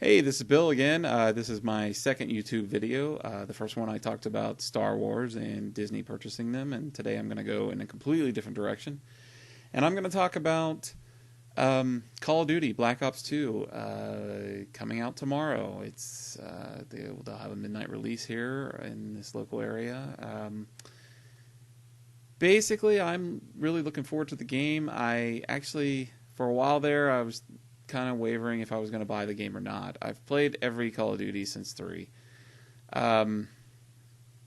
Hey, this is Bill again. This is my second YouTube video. The first one I talked about Star Wars and Disney purchasing them, and today I'm going to go in a completely different direction. And I'm going to talk about Call of Duty Black Ops 2 coming out tomorrow. They'll have a midnight release here in this local area. Basically, I'm really looking forward to the game. I actually, for a while there, I was kind of wavering if I was going to buy the game or not. I've played every Call of Duty since 3. Um,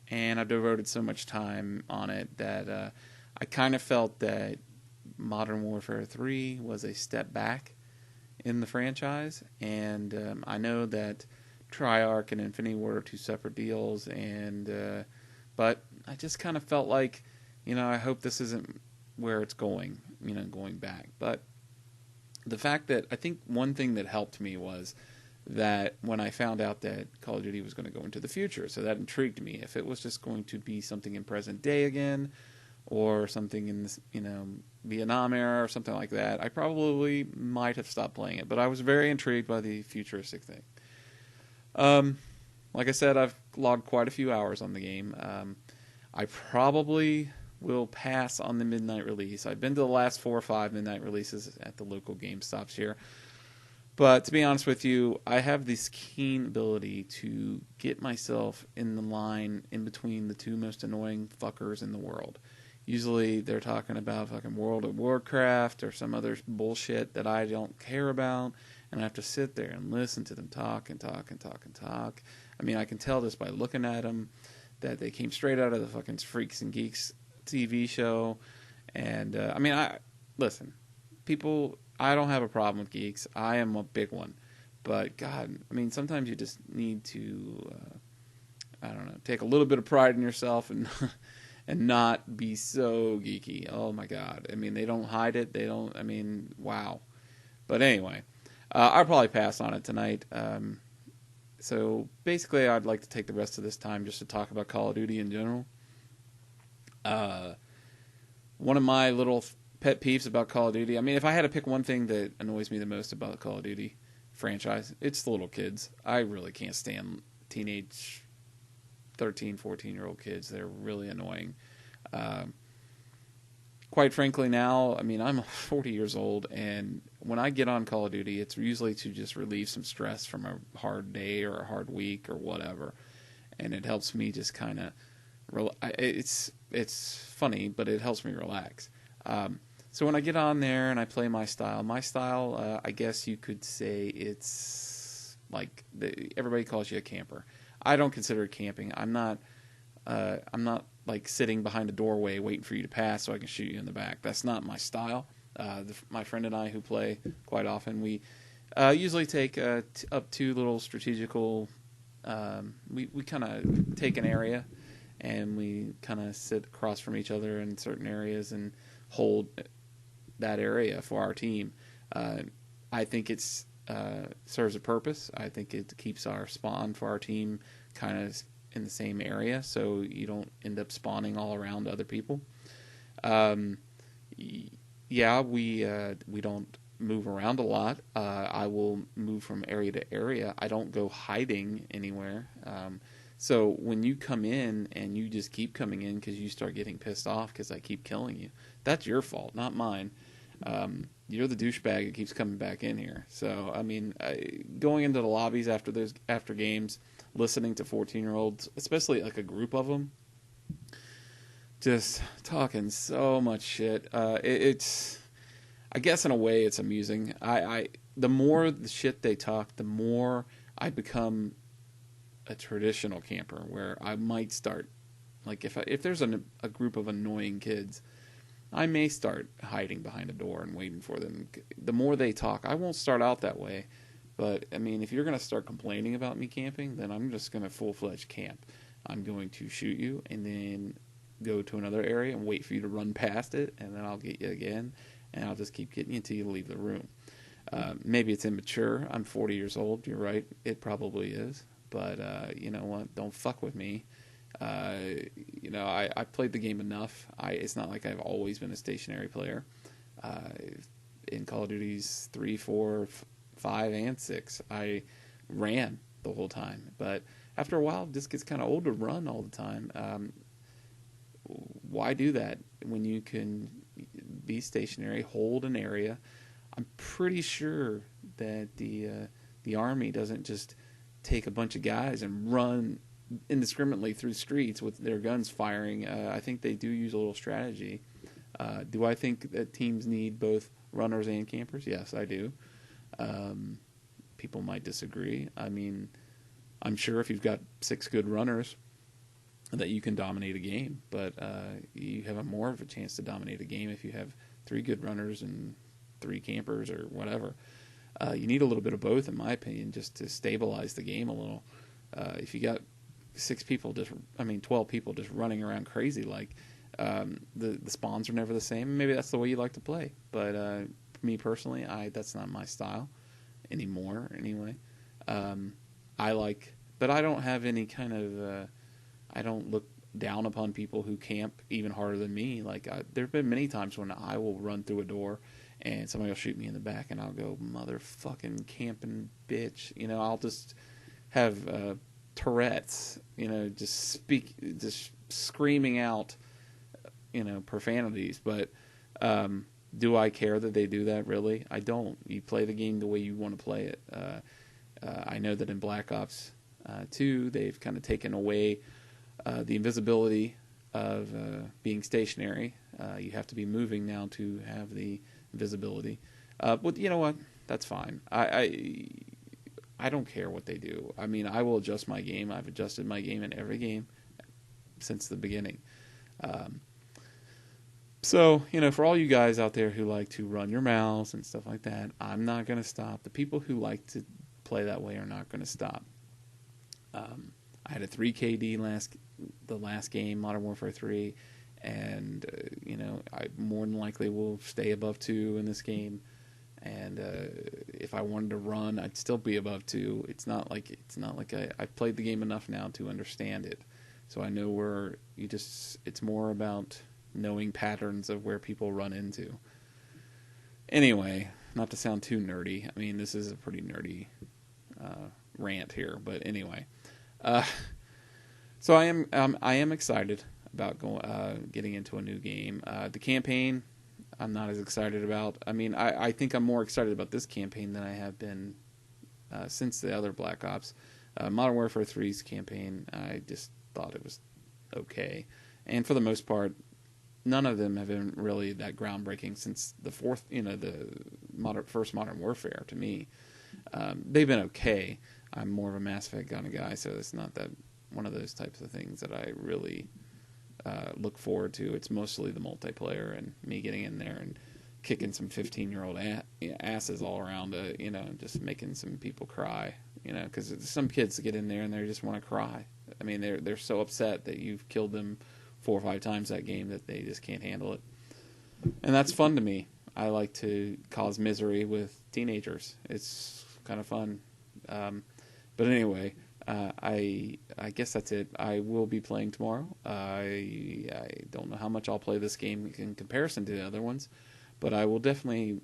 and I've devoted so much time on it that I kind of felt that Modern Warfare 3 was a step back in the franchise. And I know that Treyarch and Infinity Ward are two separate deals, but I just kind of felt like, I hope this isn't where it's going, going back. But the fact that I think one thing that helped me was that when I found out that Call of Duty was going to go into the future, so that intrigued me. If it was just going to be something in present day again, or something in this, Vietnam era or something like that, I probably might have stopped playing it. But I was very intrigued by the futuristic thing. Um, like I said, I've logged quite a few hours on the game. I probably will pass on the midnight release. I've been to the last 4 or 5 midnight releases at the local GameStops here. But to be honest with you, I have this keen ability to get myself in the line in between the two most annoying fuckers in the world. Usually they're talking about fucking World of Warcraft or some other bullshit that I don't care about, and I have to sit there and listen to them talk and talk and talk and talk. I mean, I can tell this by looking at them that they came straight out of the fucking Freaks and Geeks TV show. And I listen, people, I don't have a problem with geeks. I am a big one. But God, sometimes you just need to I don't know, take a little bit of pride in yourself and and not be so geeky. Oh my God. They don't hide it. They don't, wow. But anyway, I'll probably pass on it tonight. So basically, I'd like to take the rest of this time just to talk about Call of Duty in general. One of my little pet peeves about Call of Duty, if I had to pick one thing that annoys me the most about the Call of Duty franchise, it's the little kids. I really can't stand teenage 13, 14-year-old kids. They're really annoying. Quite frankly now, I'm 40 years old, and when I get on Call of Duty, it's usually to just relieve some stress from a hard day or a hard week or whatever. And it helps me just kind of it's funny, but it helps me relax. So when I get on there and I play my style, I guess you could say it's like everybody calls you a camper. I don't consider it camping. I'm not like sitting behind a doorway waiting for you to pass so I can shoot you in the back. That's not my style. My friend and I who play quite often, we usually take up 2 little strategical. We kind of take an area and we kind of sit across from each other in certain areas and hold that area for our team. I think it's serves a purpose. I think it keeps our spawn for our team kind of in the same area, so you don't end up spawning all around other people. Um, yeah, we don't move around a lot. I will move from area to area. I don't go hiding anywhere. So when you come in and you just keep coming in because you start getting pissed off because I keep killing you, that's your fault, not mine. You're the douchebag that keeps coming back in here. So going into the lobbies after games, listening to 14-year-olds, especially like a group of them, just talking so much shit. It's I guess in a way it's amusing. The more the shit they talk, the more I become a traditional camper where I might start, like if there's a group of annoying kids, I may start hiding behind a door and waiting for them. The more they talk, I won't start out that way, but if you're going to start complaining about me camping, then I'm just going to full-fledged camp. I'm going to shoot you and then go to another area and wait for you to run past it, and then I'll get you again, and I'll just keep getting you until you leave the room. Maybe it's immature. I'm 40 years old. You're right. It probably is. But you know what? Don't fuck with me. I played the game enough. It's not like I've always been a stationary player. In Call of Duty's 3, 4, 5, and 6, I ran the whole time. But after a while, it just gets kind of old to run all the time. Why do that when you can be stationary, hold an area? I'm pretty sure that the Army doesn't just take a bunch of guys and run indiscriminately through streets with their guns firing. I think they do use a little strategy. Do I think that teams need both runners and campers? Yes, I do. People might disagree. I mean, I'm sure if you've got 6 good runners that you can dominate a game, but you have more of a chance to dominate a game if you have 3 good runners and 3 campers or whatever. You need a little bit of both, in my opinion, just to stabilize the game a little. If you got 12 people just running around crazy, like the spawns are never the same. Maybe that's the way you like to play, but for me personally, that's not my style anymore. Anyway, but I don't have any kind of. I don't look down upon people who camp even harder than me. Like there have been many times when I will run through a door and somebody will shoot me in the back, and I'll go, motherfucking camping bitch. I'll just have Tourette's. Just screaming out, profanities. But do I care that they do that? Really, I don't. You play the game the way you want to play it. I know that in Black Ops 2, they've kind of taken away the invisibility of being stationary. You have to be moving now to have the invisibility. But you know what? That's fine. I don't care what they do. I mean, I will adjust my game. I've adjusted my game in every game since the beginning. So, for all you guys out there who like to run your mouths and stuff like that, I'm not going to stop. The people who like to play that way are not going to stop. I had a 3 KD the last game, Modern Warfare 3, and I more than likely will stay above 2 in this game. And if I wanted to run, I'd still be above 2. It's not like I've played the game enough now to understand it, so I know where it's more about knowing patterns of where people run into. Anyway, not to sound too nerdy. I mean, this is a pretty nerdy rant here, but anyway. So I am excited about getting into a new game. The campaign, I'm not as excited about. I mean, I think I'm more excited about this campaign than I have been since the other Black Ops. Modern Warfare 3's campaign, I just thought it was okay, and for the most part, none of them have been really that groundbreaking since the first Modern Warfare. To me, they've been okay. I'm more of a Mass Effect kind of guy, so it's not that one of those types of things that I really look forward to. It's mostly the multiplayer and me getting in there and kicking some 15-year-old asses all around, just making some people cry, because some kids get in there and they just want to cry. I mean, they're so upset that you've killed them 4 or 5 times that game that they just can't handle it. And that's fun to me. I like to cause misery with teenagers. It's kind of fun. But anyway, I guess that's it. I will be playing tomorrow. I don't know how much I'll play this game in comparison to the other ones, but I will definitely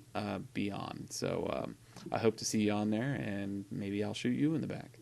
be on. So I hope to see you on there, and maybe I'll shoot you in the back.